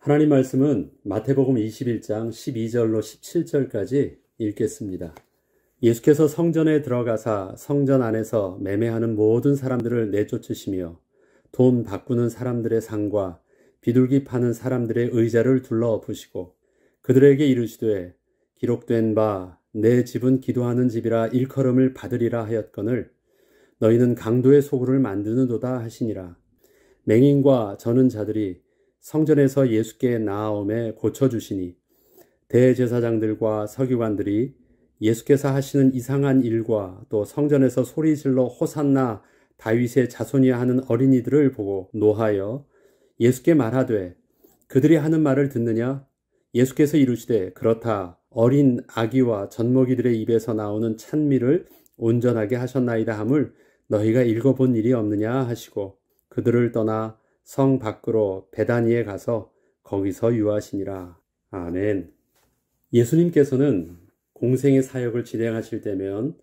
하나님 말씀은 마태복음 21장 12절로 17절까지 읽겠습니다. 예수께서 성전에 들어가사 성전 안에서 매매하는 모든 사람들을 내쫓으시며 돈 바꾸는 사람들의 상과 비둘기 파는 사람들의 의자를 둘러엎으시고 그들에게 이르시되 기록된 바 내 집은 기도하는 집이라 일컬음을 받으리라 하였거늘 너희는 강도의 소굴을 만드는도다 하시니라. 맹인과 저는 자들이 성전에서 예수께 나아오매 고쳐주시니 대제사장들과 서기관들이 예수께서 하시는 이상한 일과 또 성전에서 소리질러 호산나 다윗의 자손이야 하는 어린이들을 보고 노하여 예수께 말하되 그들이 하는 말을 듣느냐? 예수께서 이르시되 그렇다. 어린 아기와 젖먹이들의 입에서 나오는 찬미를 온전하게 하셨나이다 함을 너희가 읽어본 일이 없느냐 하시고 그들을 떠나 성 밖으로 베다니에 가서 거기서 유하시니라. 아멘. 예수님께서는 공생의 사역을 진행하실 때면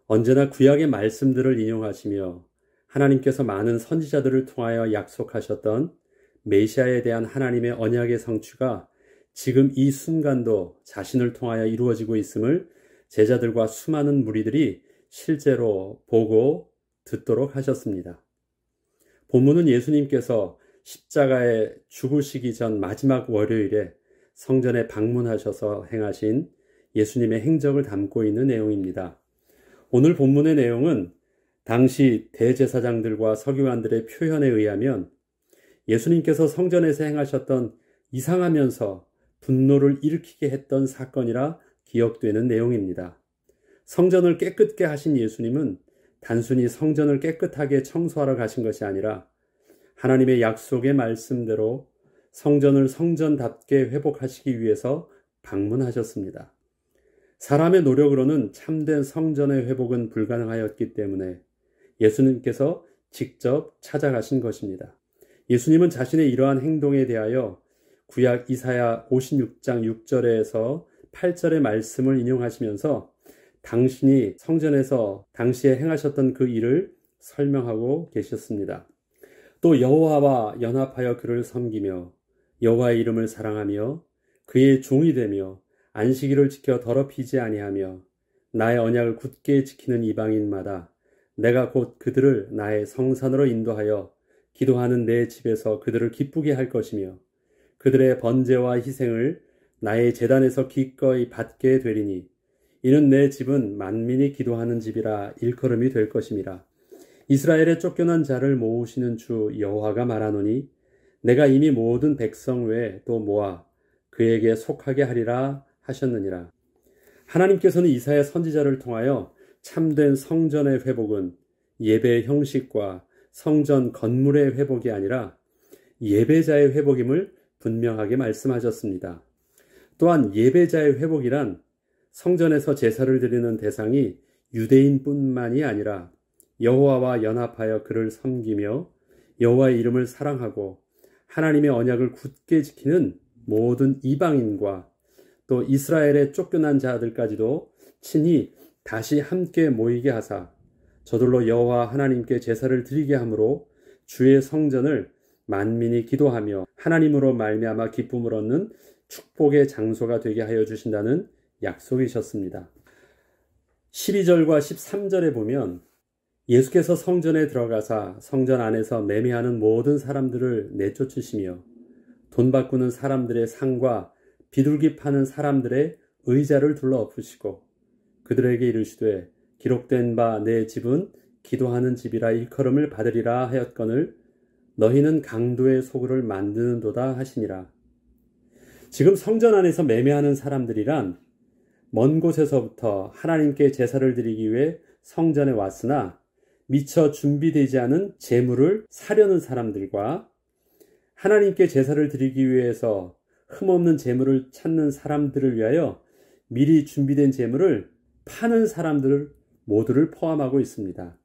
언제나 구약의 말씀들을 인용하시며 하나님께서 많은 선지자들을 통하여 약속하셨던 메시아에 대한 하나님의 언약의 성취가 지금 이 순간도 자신을 통하여 이루어지고 있음을 제자들과 수많은 무리들이 실제로 보고 듣도록 하셨습니다. 본문은 예수님께서 십자가에 죽으시기 전 마지막 월요일에 성전에 방문하셔서 행하신 예수님의 행적을 담고 있는 내용입니다. 오늘 본문의 내용은 당시 대제사장들과 서기관들의 표현에 의하면 예수님께서 성전에서 행하셨던 이상하면서 분노를 일으키게 했던 사건이라 기억되는 내용입니다. 성전을 깨끗게 하신 예수님은 단순히 성전을 깨끗하게 청소하러 가신 것이 아니라 하나님의 약속의 말씀대로 성전을 성전답게 회복하시기 위해서 방문하셨습니다. 사람의 노력으로는 참된 성전의 회복은 불가능하였기 때문에 예수님께서 직접 찾아가신 것입니다. 예수님은 자신의 이러한 행동에 대하여 구약 이사야 56장 6절에서 8절의 말씀을 인용하시면서 당신이 성전에서 당시에 행하셨던 그 일을 설명하고 계셨습니다. 또 여호와와 연합하여 그를 섬기며 여호와의 이름을 사랑하며 그의 종이 되며 안식일을 지켜 더럽히지 아니하며 나의 언약을 굳게 지키는 이방인마다 내가 곧 그들을 나의 성산으로 인도하여 기도하는 내 집에서 그들을 기쁘게 할 것이며 그들의 번제와 희생을 나의 제단에서 기꺼이 받게 되리니 이는 내 집은 만민이 기도하는 집이라 일컬음이 될 것임이라. 이스라엘의 쫓겨난 자를 모으시는 주 여호와가 말하노니 내가 이미 모든 백성 외에 또 모아 그에게 속하게 하리라 하셨느니라. 하나님께서는 이사야 선지자를 통하여 참된 성전의 회복은 예배의 형식과 성전 건물의 회복이 아니라 예배자의 회복임을 분명하게 말씀하셨습니다. 또한 예배자의 회복이란 성전에서 제사를 드리는 대상이 유대인뿐만이 아니라 여호와와 연합하여 그를 섬기며 여호와의 이름을 사랑하고 하나님의 언약을 굳게 지키는 모든 이방인과 또 이스라엘의 쫓겨난 자들까지도 친히 다시 함께 모이게 하사 저들로 여호와 하나님께 제사를 드리게 하므로 주의 성전을 만민이 기도하며 하나님으로 말미암아 기쁨을 얻는 축복의 장소가 되게 하여 주신다는 약속이셨습니다. 12절과 13절에 보면 예수께서 성전에 들어가사 성전 안에서 매매하는 모든 사람들을 내쫓으시며 돈 바꾸는 사람들의 상과 비둘기 파는 사람들의 의자를 둘러엎으시고 그들에게 이르시되 기록된 바 내 집은 기도하는 집이라 일컬음을 받으리라 하였거늘 너희는 강도의 소굴을 만드는도다 하시니라. 지금 성전 안에서 매매하는 사람들이란 먼 곳에서부터 하나님께 제사를 드리기 위해 성전에 왔으나 미처 준비되지 않은 제물을 사려는 사람들과 하나님께 제사를 드리기 위해서 흠없는 제물을 찾는 사람들을 위하여 미리 준비된 제물을 파는 사람들 모두를 포함하고 있습니다.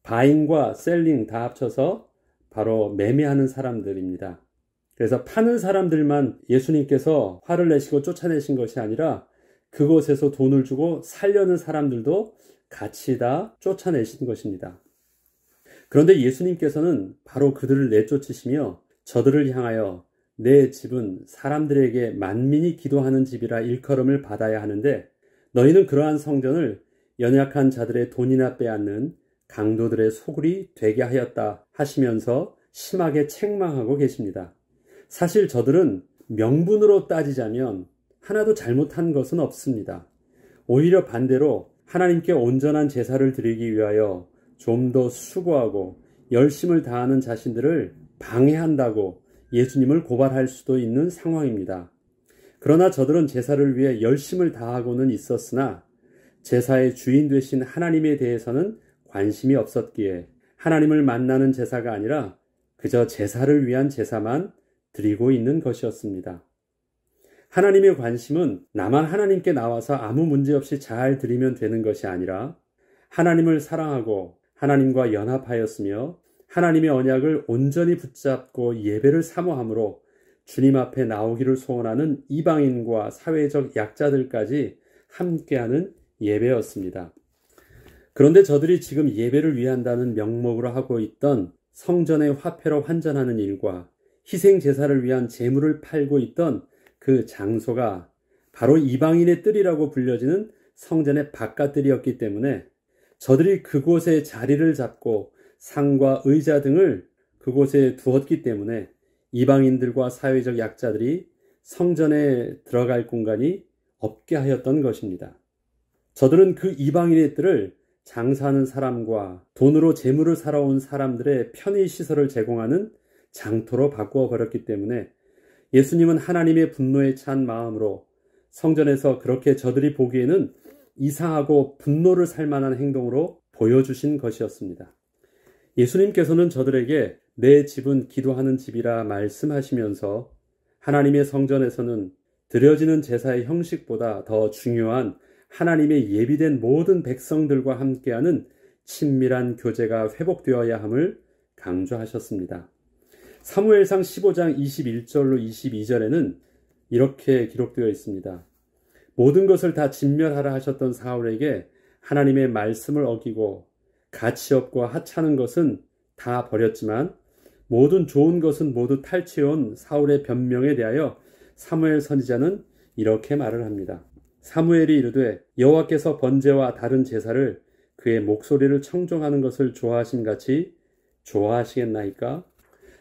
바잉과 셀링 다 합쳐서 바로 매매하는 사람들입니다. 그래서 파는 사람들만 예수님께서 화를 내시고 쫓아내신 것이 아니라 그곳에서 돈을 주고 살려는 사람들도 같이 다 쫓아내신 것입니다. 그런데 예수님께서는 바로 그들을 내쫓으시며 저들을 향하여 내 집은 사람들에게 만민이 기도하는 집이라 일컬음을 받아야 하는데 너희는 그러한 성전을 연약한 자들의 돈이나 빼앗는 강도들의 소굴이 되게 하였다 하시면서 심하게 책망하고 계십니다. 사실 저들은 명분으로 따지자면 하나도 잘못한 것은 없습니다. 오히려 반대로 하나님께 온전한 제사를 드리기 위하여 좀 더 수고하고 열심을 다하는 자신들을 방해한다고 예수님을 고발할 수도 있는 상황입니다. 그러나 저들은 제사를 위해 열심을 다하고는 있었으나 제사의 주인 되신 하나님에 대해서는 관심이 없었기에 하나님을 만나는 제사가 아니라 그저 제사를 위한 제사만 드리고 있는 것이었습니다. 하나님의 관심은 나만 하나님께 나와서 아무 문제 없이 잘 드리면 되는 것이 아니라 하나님을 사랑하고 하나님과 연합하였으며 하나님의 언약을 온전히 붙잡고 예배를 사모함으로 주님 앞에 나오기를 소원하는 이방인과 사회적 약자들까지 함께하는 예배였습니다. 그런데 저들이 지금 예배를 위한다는 명목으로 하고 있던 성전의 화폐로 환전하는 일과 희생 제사를 위한 제물을 팔고 있던 그 장소가 바로 이방인의 뜰이라고 불려지는 성전의 바깥뜰이었기 때문에 저들이 그곳에 자리를 잡고 상과 의자 등을 그곳에 두었기 때문에 이방인들과 사회적 약자들이 성전에 들어갈 공간이 없게 하였던 것입니다. 저들은 그 이방인의 뜰을 장사하는 사람과 돈으로 재물을 사러 온 사람들의 편의시설을 제공하는 장터로 바꾸어 버렸기 때문에 예수님은 하나님의 분노에 찬 마음으로 성전에서 그렇게 저들이 보기에는 이상하고 분노를 살 만한 행동으로 보여주신 것이었습니다. 예수님께서는 저들에게 내 집은 기도하는 집이라 말씀하시면서 하나님의 성전에서는 드려지는 제사의 형식보다 더 중요한 하나님의 예비된 모든 백성들과 함께하는 친밀한 교제가 회복되어야 함을 강조하셨습니다. 사무엘상 15장 21절로 22절에는 이렇게 기록되어 있습니다. 모든 것을 다 진멸하라 하셨던 사울에게 하나님의 말씀을 어기고 가치 없고 하찮은 것은 다 버렸지만 모든 좋은 것은 모두 탈취해온 사울의 변명에 대하여 사무엘 선지자는 이렇게 말을 합니다. 사무엘이 이르되 여호와께서 번제와 다른 제사를 그의 목소리를 청종하는 것을 좋아하심같이 좋아하시겠나이까?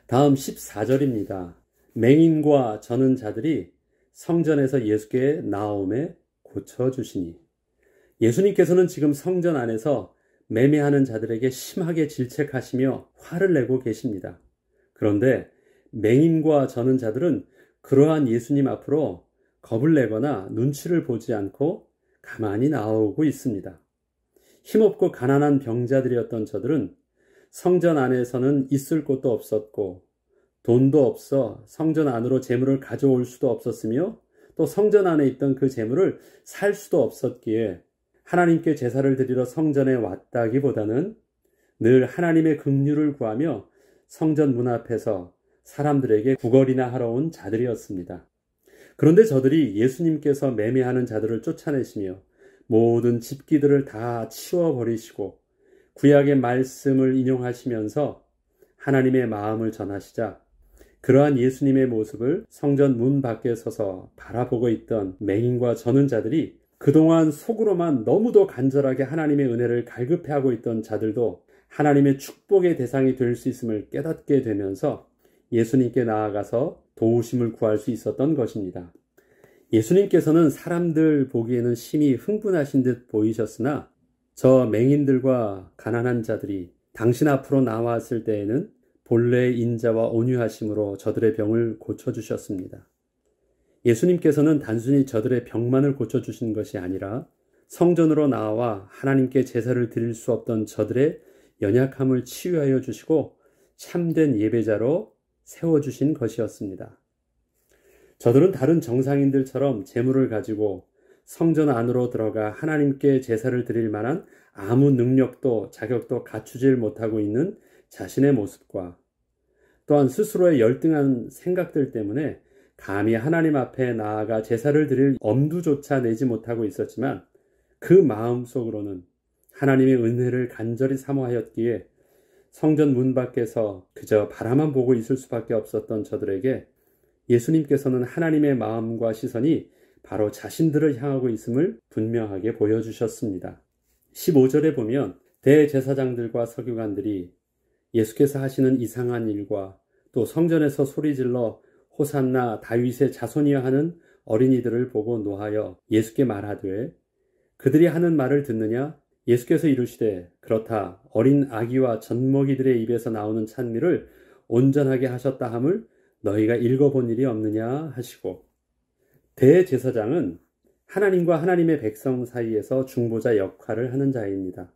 다음 14절입니다. 맹인과 저는 자들이 성전에서 예수께 나옴에 고쳐주시니. 예수님께서는 지금 성전 안에서 매매하는 자들에게 심하게 질책하시며 화를 내고 계십니다. 그런데 맹인과 저는 자들은 그러한 예수님 앞으로 겁을 내거나 눈치를 보지 않고 가만히 나오고 있습니다. 힘없고 가난한 병자들이었던 저들은 성전 안에서는 있을 곳도 없었고 돈도 없어 성전 안으로 재물을 가져올 수도 없었으며 또 성전 안에 있던 그 재물을 살 수도 없었기에 하나님께 제사를 드리러 성전에 왔다기보다는 늘 하나님의 긍휼을 구하며 성전 문 앞에서 사람들에게 구걸이나 하러 온 자들이었습니다. 그런데 저들이 예수님께서 매매하는 자들을 쫓아내시며 모든 집기들을 다 치워버리시고 구약의 말씀을 인용하시면서 하나님의 마음을 전하시자 그러한 예수님의 모습을 성전 문 밖에 서서 바라보고 있던 맹인과 저는 자들이 그동안 속으로만 너무도 간절하게 하나님의 은혜를 갈급해하고 있던 자들도 하나님의 축복의 대상이 될 수 있음을 깨닫게 되면서 예수님께 나아가서 도우심을 구할 수 있었던 것입니다. 예수님께서는 사람들 보기에는 심히 흥분하신 듯 보이셨으나 저 맹인들과 가난한 자들이 당신 앞으로 나왔을 때에는 본래의 인자와 온유하심으로 저들의 병을 고쳐주셨습니다. 예수님께서는 단순히 저들의 병만을 고쳐주신 것이 아니라 성전으로 나와 하나님께 제사를 드릴 수 없던 저들의 연약함을 치유하여 주시고 참된 예배자로 세워주신 것이었습니다. 저들은 다른 정상인들처럼 재물을 가지고 성전 안으로 들어가 하나님께 제사를 드릴 만한 아무 능력도 자격도 갖추질 못하고 있는 자신의 모습과 또한 스스로의 열등한 생각들 때문에 감히 하나님 앞에 나아가 제사를 드릴 엄두조차 내지 못하고 있었지만 그 마음속으로는 하나님의 은혜를 간절히 사모하였기에 성전 문 밖에서 그저 바라만 보고 있을 수밖에 없었던 저들에게 예수님께서는 하나님의 마음과 시선이 바로 자신들을 향하고 있음을 분명하게 보여주셨습니다. 15절에 보면 대제사장들과 서기관들이 예수께서 하시는 이상한 일과 또 성전에서 소리질러 호산나 다윗의 자손이여 하는 어린이들을 보고 노하여 예수께 말하되 그들이 하는 말을 듣느냐? 예수께서 이르시되 그렇다 어린 아기와 젖먹이들의 입에서 나오는 찬미를 온전하게 하셨다 함을 너희가 읽어본 일이 없느냐 하시고, 대제사장은 하나님과 하나님의 백성 사이에서 중보자 역할을 하는 자입니다.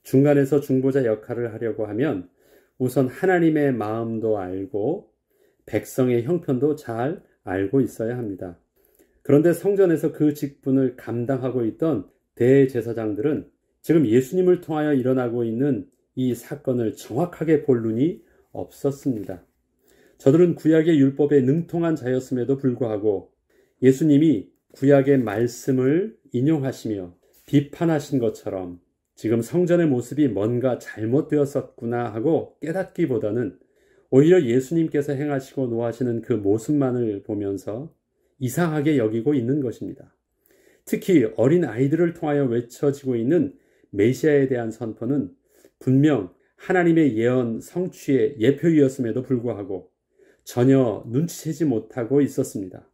중간에서 중보자 역할을 하려고 하면 우선 하나님의 마음도 알고 백성의 형편도 잘 알고 있어야 합니다. 그런데 성전에서 그 직분을 감당하고 있던 대제사장들은 지금 예수님을 통하여 일어나고 있는 이 사건을 정확하게 볼 눈이 없었습니다. 저들은 구약의 율법에 능통한 자였음에도 불구하고 예수님이 구약의 말씀을 인용하시며 비판하신 것처럼 지금 성전의 모습이 뭔가 잘못되었었구나 하고 깨닫기보다는 오히려 예수님께서 행하시고 노하시는 그 모습만을 보면서 이상하게 여기고 있는 것입니다. 특히 어린 아이들을 통하여 외쳐지고 있는 메시아에 대한 선포는 분명 하나님의 예언 성취의 예표이었음에도 불구하고 전혀 눈치채지 못하고 있었습니다.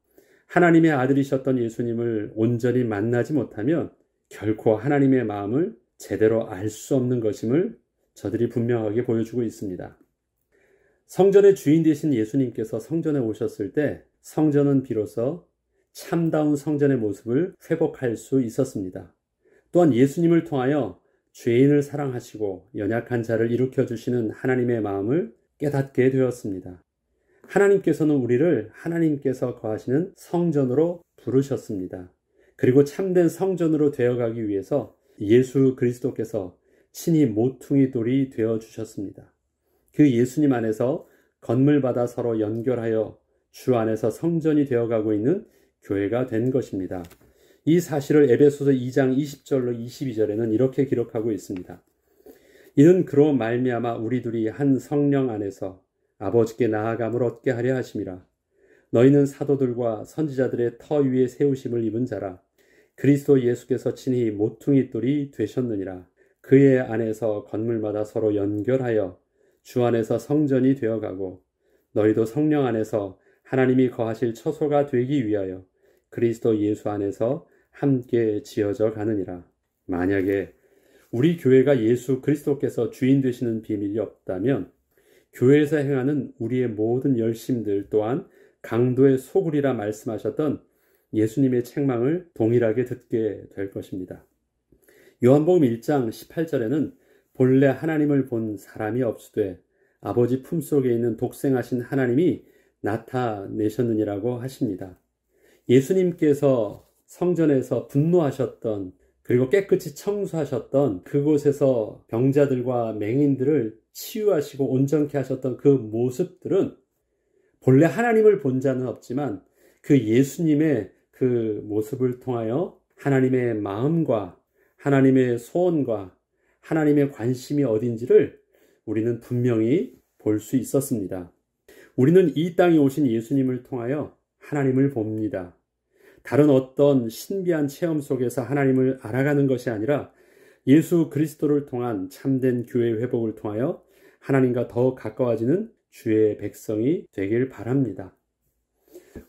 하나님의 아들이셨던 예수님을 온전히 만나지 못하면 결코 하나님의 마음을 제대로 알 수 없는 것임을 저들이 분명하게 보여주고 있습니다. 성전의 주인 되신 예수님께서 성전에 오셨을 때 성전은 비로소 참다운 성전의 모습을 회복할 수 있었습니다. 또한 예수님을 통하여 죄인을 사랑하시고 연약한 자를 일으켜 주시는 하나님의 마음을 깨닫게 되었습니다. 하나님께서는 우리를 하나님께서 거하시는 성전으로 부르셨습니다. 그리고 참된 성전으로 되어가기 위해서 예수 그리스도께서 친히 모퉁이 돌이 되어주셨습니다. 그 예수님 안에서 건물받아 서로 연결하여 주 안에서 성전이 되어가고 있는 교회가 된 것입니다. 이 사실을 에베소서 2장 20절로 22절에는 이렇게 기록하고 있습니다. 이는 그로 말미암아 우리들이 한 성령 안에서 아버지께 나아감을 얻게 하려 하심이라. 너희는 사도들과 선지자들의 터 위에 세우심을 입은 자라. 그리스도 예수께서 친히 모퉁이 돌이 되셨느니라. 그의 안에서 건물마다 서로 연결하여 주 안에서 성전이 되어가고 너희도 성령 안에서 하나님이 거하실 처소가 되기 위하여 그리스도 예수 안에서 함께 지어져 가느니라. 만약에 우리 교회가 예수 그리스도께서 주인 되시는 비밀이 없다면 교회에서 행하는 우리의 모든 열심들 또한 강도의 소굴이라 말씀하셨던 예수님의 책망을 동일하게 듣게 될 것입니다. 요한복음 1장 18절에는 본래 하나님을 본 사람이 없으되 아버지 품속에 있는 독생하신 하나님이 나타내셨느니라고 하십니다. 예수님께서 성전에서 분노하셨던 그리고 깨끗이 청소하셨던 그곳에서 병자들과 맹인들을 치유하시고 온전케 하셨던 그 모습들은 본래 하나님을 본 자는 없지만 그 예수님의 그 모습을 통하여 하나님의 마음과 하나님의 소원과 하나님의 관심이 어딘지를 우리는 분명히 볼 수 있었습니다. 우리는 이 땅에 오신 예수님을 통하여 하나님을 봅니다. 다른 어떤 신비한 체험 속에서 하나님을 알아가는 것이 아니라 예수 그리스도를 통한 참된 교회 회복을 통하여 하나님과 더 가까워지는 주의 백성이 되길 바랍니다.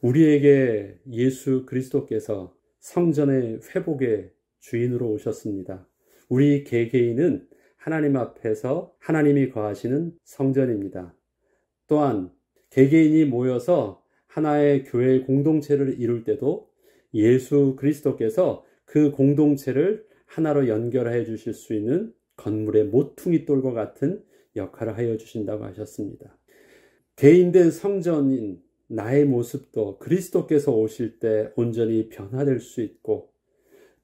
우리에게 예수 그리스도께서 성전의 회복의 주인으로 오셨습니다. 우리 개개인은 하나님 앞에서 하나님이 거하시는 성전입니다. 또한 개개인이 모여서 하나의 교회 공동체를 이룰 때도 예수 그리스도께서 그 공동체를 하나로 연결해 주실 수 있는 건물의 모퉁이 돌과 같은 역할을 하여 주신다고 하셨습니다. 개인된 성전인 나의 모습도 그리스도께서 오실 때 온전히 변화될 수 있고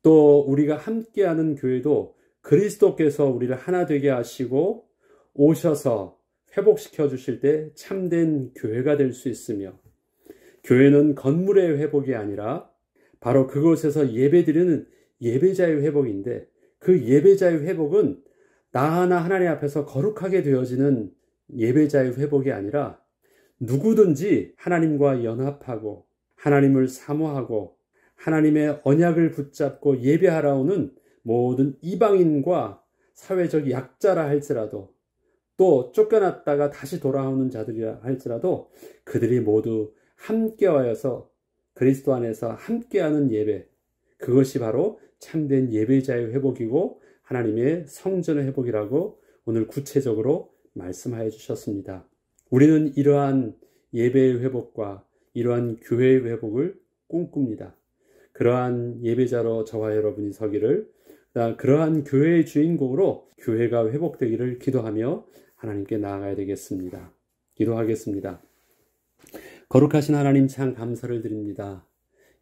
또 우리가 함께하는 교회도 그리스도께서 우리를 하나 되게 하시고 오셔서 회복시켜 주실 때 참된 교회가 될 수 있으며 교회는 건물의 회복이 아니라 바로 그곳에서 예배드리는 예배자의 회복인데 그 예배자의 회복은 나 하나 하나님 앞에서 거룩하게 되어지는 예배자의 회복이 아니라 누구든지 하나님과 연합하고 하나님을 사모하고 하나님의 언약을 붙잡고 예배하러 오는 모든 이방인과 사회적 약자라 할지라도 또 쫓겨났다가 다시 돌아오는 자들이라 할지라도 그들이 모두 함께하여서 그리스도 안에서 함께하는 예배, 그것이 바로 참된 예배자의 회복이고 하나님의 성전의 회복이라고 오늘 구체적으로 말씀하여 주셨습니다. 우리는 이러한 예배의 회복과 이러한 교회의 회복을 꿈꿉니다. 그러한 예배자로 저와 여러분이 서기를, 그러한 교회의 주인공으로 교회가 회복되기를 기도하며 하나님께 나아가야 되겠습니다. 기도하겠습니다. 거룩하신 하나님, 참 감사를 드립니다.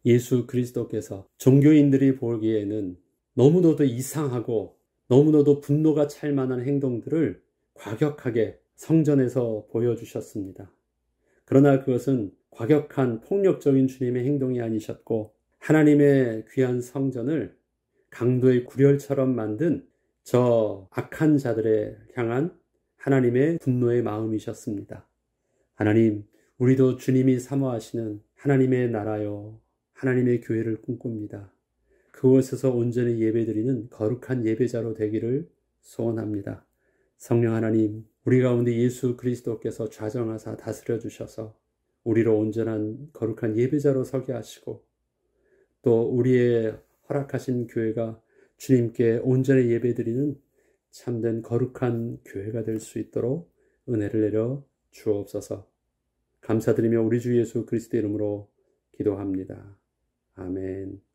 예수 그리스도께서 종교인들이 보기에는 너무나도 이상하고 너무나도 분노가 찰 만한 행동들을 과격하게 성전에서 보여주셨습니다. 그러나 그것은 과격한 폭력적인 주님의 행동이 아니셨고 하나님의 귀한 성전을 강도의 구렬처럼 만든 저 악한 자들에 향한 하나님의 분노의 마음이셨습니다. 하나님, 우리도 주님이 사모하시는 하나님의 나라요, 하나님의 교회를 꿈꿉니다. 그곳에서 온전히 예배드리는 거룩한 예배자로 되기를 소원합니다. 성령 하나님, 우리 가운데 예수 그리스도께서 좌정하사 다스려 주셔서 우리로 온전한 거룩한 예배자로 서게 하시고 또 우리의 허락하신 교회가 주님께 온전히 예배드리는 참된 거룩한 교회가 될 수 있도록 은혜를 내려 주옵소서. 감사드리며 우리 주 예수 그리스도의 이름으로 기도합니다. 아멘.